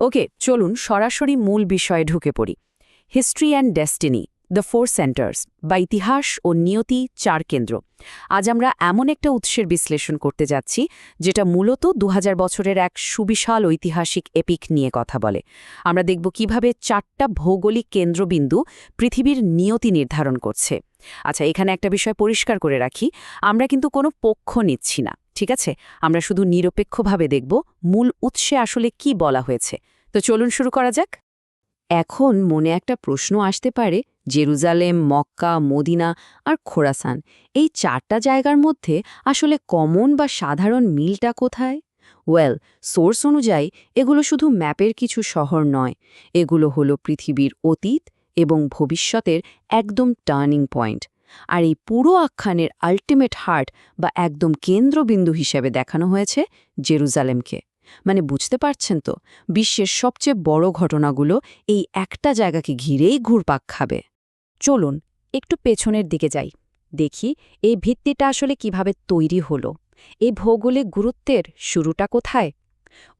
ওকে, চলুন সরাসরি মূল বিষয়ে ঢুকে পড়ি। History and destiny, the four centres বা ইতিহাস ও নিয়তি চার কেন্দ্র। আজ আমরা এমন একটা উৎসের বিশ্লেষণ করতে যাচ্ছি যেটা মূলত ২০০০ বছরের এক সুবিশাল ঐতিহাসিক এপিক নিয়ে কথা বলে। আমরা দেখব কিভাবে চারটা ভৌগোলিক কেন্দ্রবিন্দু পৃথিবীর নিয়তি নির্ধারণ করছে। আচ্ছা, এখানে একটা বিষয় পরিষ্কার করে রাখি, আমরা কিন্তু কোনো পক্ষ নিচ্ছি না, ঠিক আছে? আমরা শুধু নিরপেক্ষভাবে দেখব মূল উৎসে আসলে কি বলা হয়েছে। তো চলুন শুরু করা যাক। এখন মনে একটা প্রশ্ন আসতে পারে, জেরুজালেম, মক্কা, মদিনা আর খোরাসান, এই চারটা জায়গার মধ্যে আসলে কমন বা সাধারণ মিলটা কোথায়? ওয়েল, সোর্স অনুযায়ী এগুলো শুধু ম্যাপের কিছু শহর নয়, এগুলো হলো পৃথিবীর অতীত এবং ভবিষ্যতের একদম টার্নিং পয়েন্ট। আর এই পুরো আখ্যানের আল্টিমেট হার্ট বা একদম কেন্দ্রবিন্দু হিসেবে দেখানো হয়েছে জেরুজালেমকে। মানে বুঝতে পারছেন তো, বিশ্বের সবচেয়ে বড় ঘটনাগুলো এই একটা জায়গাকে ঘিরেই ঘুরপাক খাবে। চলুন একটু পেছনের দিকে যাই, দেখি এই ভিত্তিটা আসলে কিভাবে তৈরি হলো। এই ভৌগোলিক গুরুত্বের শুরুটা কোথায়?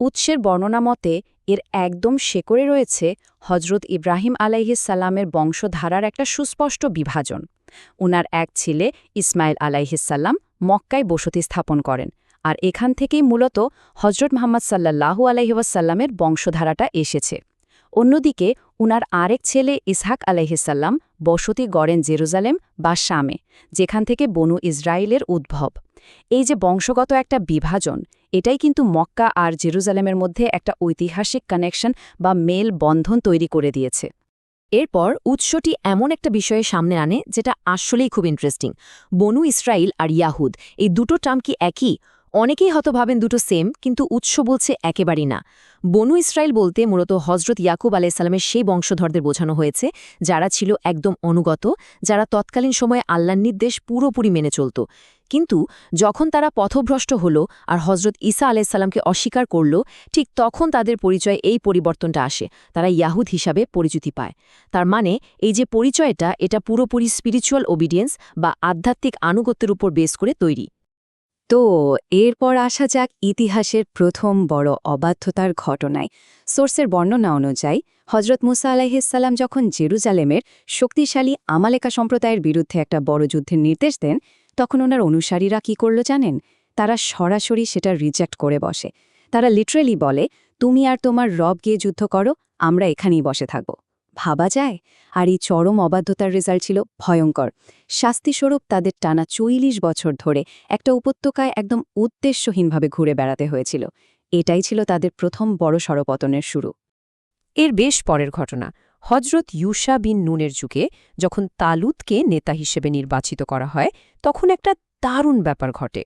উৎসের বর্ণনা মতে এর একদম শেকড়ে রয়েছে হজরত ইব্রাহিম আলাইহিসসালামের বংশধারার একটা সুস্পষ্ট বিভাজন। উনার এক ছেলে ইসমাইল আলাইহিসসালাম মক্কায় বসতি স্থাপন করেন, আর এখান থেকেই মূলত হজরত মুহাম্মদ সাল্লাল্লাহু আলাইহি ওয়াসাল্লামের বংশধারাটা এসেছে। অন্যদিকে উনার আরেক ছেলে ইসহাক আলাইহিসসাল্লাম বসতি গড়েন জেরুজালেম বা শামে, যেখান থেকে বনু ইসরায়েলের উদ্ভব। এই যে বংশগত একটা বিভাজন, এটাই কিন্তু মক্কা আর জেরুজালেমের মধ্যে একটা ঐতিহাসিক কানেকশন বা মেল বন্ধন তৈরি করে দিয়েছে। এরপর উৎসটি এমন একটা বিষয়ে সামনে আনে যেটা আসলেই খুব ইন্টারেস্টিং। বনু ইসরায়েল আর ইয়াহুদ, এই দুটো টার্ম কি একই? অনেকেই হয়তো ভাবেন দুটো সেম, কিন্তু উৎস বলছে একেবারেই না। বনু ইসরায়েল বলতে মূলত হজরত ইয়াকুব আলাইসাল্লামের সেই বংশধরদের বোঝানো হয়েছে যারা ছিল একদম অনুগত, যারা তৎকালীন সময়ে আল্লাহর নির্দেশ পুরোপুরি মেনে চলত। কিন্তু যখন তারা পথভ্রষ্ট হল আর হজরত ঈসা আলাইসাল্লামকে অস্বীকার করল, ঠিক তখন তাদের পরিচয়ে এই পরিবর্তনটা আসে, তারা ইয়াহুদ হিসাবে পরিচিতি পায়। তার মানে এই যে পরিচয়টা, এটা পুরোপুরি স্পিরিচুয়াল ওবিডিয়েন্স বা আধ্যাত্মিক আনুগত্যের উপর বেস করে তৈরি। তো এরপর আসা যাক ইতিহাসের প্রথম বড় অবাধ্যতার ঘটনায়। সোর্সের বর্ণনা অনুযায়ী হজরত মুসা আলাইহিসসালাম যখন জেরুজালেমের শক্তিশালী আমালেকা সম্প্রদায়ের বিরুদ্ধে একটা বড় যুদ্ধের নির্দেশ দেন, তখন ওনার অনুসারীরা কি করল জানেন? তারা সরাসরি সেটা রিজেক্ট করে বসে। তারা লিটারেলি বলে, তুমি আর তোমার রব গিয়ে যুদ্ধ করো, আমরা এখানেই বসে থাকব। ভাবা যায়? আর এই চরম অবাধ্যতার রেজাল্ট ছিল ভয়ঙ্কর। শাস্তিস্বরূপ তাদের টানা ৪০ বছর ধরে একটা উপত্যকায় একদম উদ্দেশ্যহীনভাবে ঘুরে বেড়াতে হয়েছিল। এটাই ছিল তাদের প্রথম বড় সরপতনের শুরু। এর বেশ পরের ঘটনা, হজরত ইউশা বিন নুনের যুগে যখন তালুতকে নেতা হিসেবে নির্বাচিত করা হয়, তখন একটা দারুণ ব্যাপার ঘটে।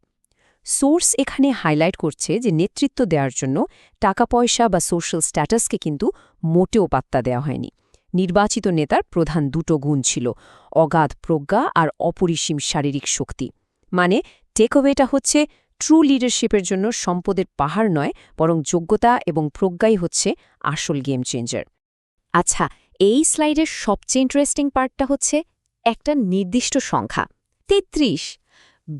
সোর্স এখানে হাইলাইট করছে যে নেতৃত্ব দেওয়ার জন্য টাকা পয়সা বা সোশ্যাল স্ট্যাটাসকে কিন্তু মোটেও পাত্তা দেওয়া হয়নি। নির্বাচিত নেতার প্রধান দুটো গুণ ছিল, অগাধ প্রজ্ঞা আর অপরিসীম শারীরিক শক্তি। মানে টেকওয়েটা হচ্ছে, ট্রু লিডারশিপের জন্য সম্পদের পাহাড় নয়, বরং যোগ্যতা এবং প্রজ্ঞাই হচ্ছে আসল গেম চেঞ্জার। আচ্ছা, এই স্লাইডের সবচেয়ে ইন্টারেস্টিং পার্টটা হচ্ছে একটা নির্দিষ্ট সংখ্যা, ৩৩।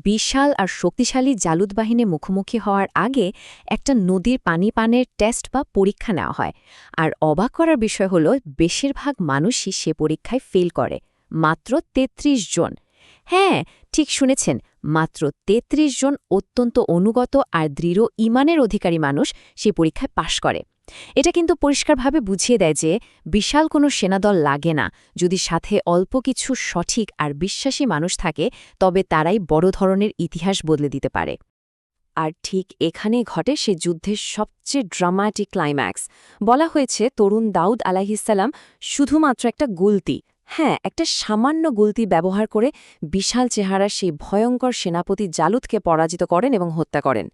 বিশাল আর শক্তিশালী জালুদ বাহিনী মুখোমুখি হওয়ার আগে একটা নদীর পানি পানের টেস্ট বা পরীক্ষা নেওয়া হয়। আর অবাক করার বিষয় হলো, বেশিরভাগ মানুষই সে পরীক্ষায় ফেল করে। মাত্র ৩৩ জন। হ্যাঁ, ঠিক শুনেছেন, মাত্র ৩৩ জন অত্যন্ত অনুগত আর দৃঢ় ঈমানের অধিকারী মানুষ সে পরীক্ষায় পাশ করে। এটা কিন্তু পরিষ্কারভাবে বুঝিয়ে দেয় যে বিশাল কোনো সেনাদল লাগে না, যদি সাথে অল্প কিছু সঠিক আর বিশ্বাসী মানুষ থাকে, তবে তারাই বড় ধরনের ইতিহাস বদলে দিতে পারে। আর ঠিক এখানেই ঘটে সে যুদ্ধের সবচেয়ে ড্রামাটিক ক্লাইম্যাক্স। বলা হয়েছে তরুণ দাউদ আলাইহিসসালাম শুধুমাত্র একটা গুলতি, একটা সামান্য গুলতি ব্যবহার করে বিশাল চেহারার সেই ভয়ঙ্কর সেনাপতি জালুদকে পরাজিত করেন এবং হত্যা করেন।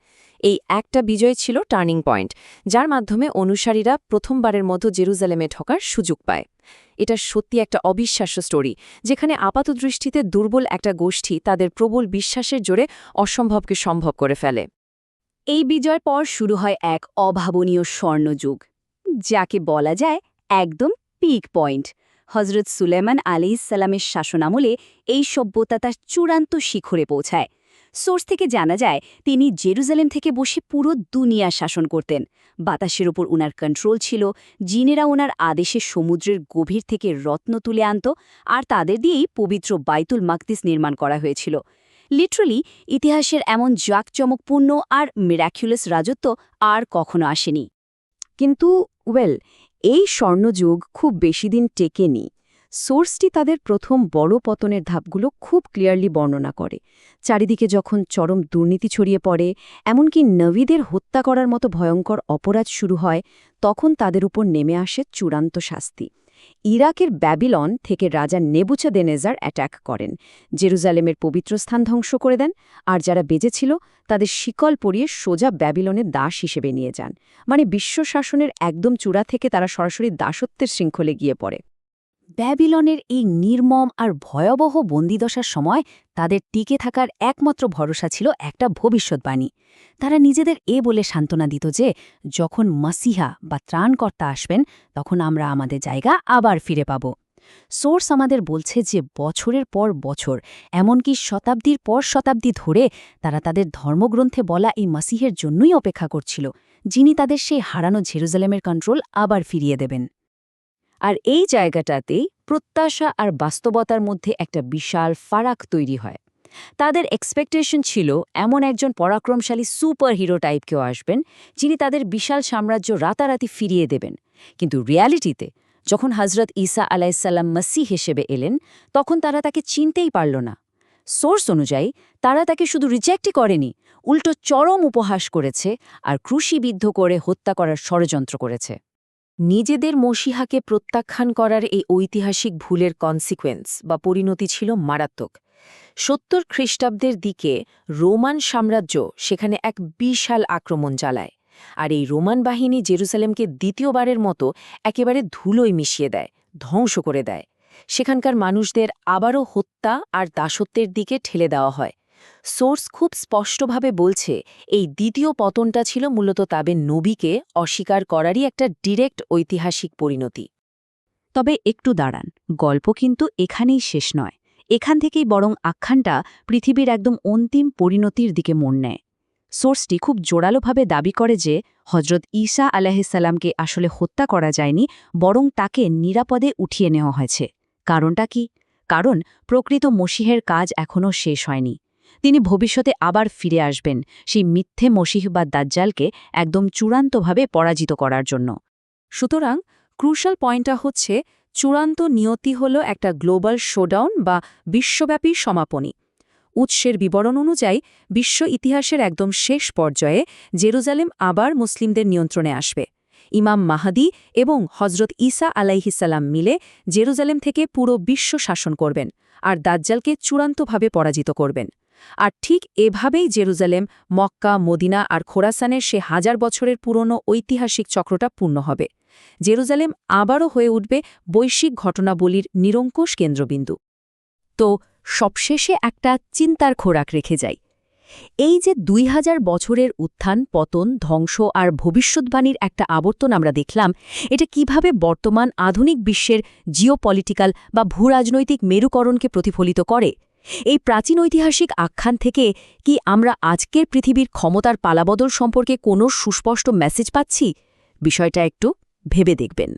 এই একটা বিজয় ছিল টার্নিং পয়েন্ট, যার মাধ্যমে অনুসারীরা প্রথমবারের মতো জেরুজালেমে ঢোকার সুযোগ পায়। এটা সত্যি একটা অবিশ্বাস্য স্টোরি, যেখানে আপাতদৃষ্টিতে দুর্বল একটা গোষ্ঠী তাদের প্রবল বিশ্বাসের জোরে অসম্ভবকে সম্ভব করে ফেলে। এই বিজয়ের পর শুরু হয় এক অভাবনীয় স্বর্ণযুগ, যাকে বলা যায় একদম পিক পয়েন্ট। হজরত সুলেমান আলাইহিসসালামের শাসনামলে এই সভ্যতা তার চূড়ান্ত শিখরে পৌঁছায়। সোর্স থেকে জানা যায় তিনি জেরুজালেম থেকে বসে পুরো দুনিয়া শাসন করতেন। বাতাসের ওপর উনার কন্ট্রোল ছিল, জিনেরা ওনার আদেশে সমুদ্রের গভীর থেকে রত্ন তুলে আনত, আর তাদের দিয়েই পবিত্র বাইতুল মাকদিস নির্মাণ করা হয়েছিল। লিটারালি ইতিহাসের এমন জাঁকজমকপূর্ণ আর মিরাকুলাস রাজত্ব আর কখনো আসেনি। কিন্তু এই স্বর্ণযুগ খুব বেশি দিন টেকেনি। সোর্সটি তাদের প্রথম বড় পতনের ধাপগুলো খুব ক্লিয়ারলি বর্ণনা করে। চারিদিকে যখন চরম দুর্নীতি ছড়িয়ে পড়ে, এমনকি নবীদের হত্যা করার মতো ভয়ঙ্কর অপরাধ শুরু হয়, তখন তাদের উপর নেমে আসে চূড়ান্ত শাস্তি। ইরাকের ব্যাবিলন থেকে রাজা নেবুচাদেনেজার অ্যাটাক করেন, জেরুজালেমের পবিত্র স্থান ধ্বংস করে দেন, আর যারা বেঁচে ছিল তাদের শিকল পরিয়ে সোজা ব্যাবিলনের দাস হিসেবে নিয়ে যান। মানে বিশ্ব শাসনের একদম চূড়া থেকে তারা সরাসরি দাসত্বের শৃঙ্খলে গিয়ে পড়ে। ব্যাবিলনের এই নির্মম আর ভয়াবহ বন্দিদশার সময় তাদের টিকে থাকার একমাত্র ভরসা ছিল একটা ভবিষ্যৎবাণী। তারা নিজেদের বলে সান্ত্বনা দিত যে যখন মাসিহা বা ত্রাণকর্তা আসবেন তখন আমরা আমাদের জায়গা আবার ফিরে পাব। সোর্স আমাদের বলছে যে বছরের পর বছর, এমনকি শতাব্দীর পর শতাব্দী ধরে তারা তাদের ধর্মগ্রন্থে বলা এই মাসিহের জন্যই অপেক্ষা করছিল, যিনি তাদের সেই হারানো জেরুজালেমের কন্ট্রোল আবার ফিরিয়ে দেবেন। আর এই জায়গাটাতেই প্রত্যাশা আর বাস্তবতার মধ্যে একটা বিশাল ফারাক তৈরি হয়। তাদের এক্সপেকটেশন ছিল এমন একজন পরাক্রমশালী সুপার হিরো টাইপ কেউ আসবেন, যিনি তাদের বিশাল সাম্রাজ্য রাতারাতি ফিরিয়ে দেবেন। কিন্তু রিয়ালিটিতে যখন হজরত ঈসা আলাইসাল্লাম মাসিহ হিসেবে এলেন, তখন তারা তাকে চিনতেই পারল না। সোর্স অনুযায়ী তারা তাকে শুধু রিজেক্টই করেনি, উল্টো চরম উপহাস করেছে আর ক্রুশিবিদ্ধ করে হত্যা করার ষড়যন্ত্র করেছে। নিজেদের মসিহাকে প্রত্যাখ্যান করার এই ঐতিহাসিক ভুলের কনসিকোয়েন্স বা পরিণতি ছিল মারাত্মক। ৭০ খ্রিস্টাব্দের দিকে রোমান সাম্রাজ্য সেখানে এক বিশাল আক্রমণ চালায়, আর এই রোমান বাহিনী জেরুসালেমকে দ্বিতীয়বারের মতো একেবারে ধুলোয় মিশিয়ে দেয়, ধ্বংস করে দেয়। সেখানকার মানুষদের আবারও হত্যা আর দাসত্বের দিকে ঠেলে দেওয়া হয়। সোর্স খুব স্পষ্টভাবে বলছে এই দ্বিতীয় পতনটা ছিল মূলত তাদের নবীকে অস্বীকার করারই একটা ডিরেক্ট ঐতিহাসিক পরিণতি। তবে একটু দাঁড়ান, গল্প কিন্তু এখানেই শেষ নয়। এখান থেকেই বরং আখ্যানটা পৃথিবীর একদম অন্তিম পরিণতির দিকে মোড় নেয়। সোর্সটি খুব জোরালোভাবে দাবি করে যে হজরত ঈসা আলাইহিসসালামকে আসলে হত্যা করা যায়নি, বরং তাকে নিরাপদে উঠিয়ে নেওয়া হয়েছে। কারণটা কি? কারণ প্রকৃত মসিহের কাজ এখনও শেষ হয়নি। তিনি ভবিষ্যতে আবার ফিরে আসবেন সেই মিথ্যে মসিহ বা দাজ্জালকে একদম চূড়ান্তভাবে পরাজিত করার জন্য। সুতরাং ক্রুশাল পয়েন্টটা হচ্ছে, চূড়ান্ত নিয়তি হল একটা গ্লোবাল শোডাউন বা বিশ্বব্যাপী সমাপনী। উৎসের বিবরণ অনুযায়ী বিশ্ব ইতিহাসের একদম শেষ পর্যায়ে জেরুজালেম আবার মুসলিমদের নিয়ন্ত্রণে আসবে। ইমাম মাহাদি এবং হজরত ঈসা আলাইহিসসালাম মিলে জেরুজালেম থেকে পুরো বিশ্ব শাসন করবেন আর দাজ্জালকে চূড়ান্তভাবে পরাজিত করবেন। আর ঠিক এভাবেই জেরুজালেম, মক্কা, মদিনা আর খোরাসানের সে হাজার বছরের পুরনো ঐতিহাসিক চক্রটা পূর্ণ হবে। জেরুজালেম আবারও হয়ে উঠবে বৈশ্বিক ঘটনাবলীর নিরঙ্কুশ কেন্দ্রবিন্দু। তো সবশেষে একটা চিন্তার খোরাক রেখে যাই। এই যে ২০০০ বছরের উত্থান, পতন, ধ্বংস আর ভবিষ্যৎবাণীর একটা আবর্তন আমরা দেখলাম, এটা কিভাবে বর্তমান আধুনিক বিশ্বের জিওপলিটিক্যাল বা ভূরাজনৈতিক মেরুকরণকে প্রতিফলিত করে? এই প্রাচীন ঐতিহাসিক আখ্যান থেকে কি আমরা আজকের পৃথিবীর ক্ষমতার পালাবদল সম্পর্কে কোনো সুস্পষ্ট মেসেজ পাচ্ছি? বিষয়টা একটু ভেবে দেখবেন।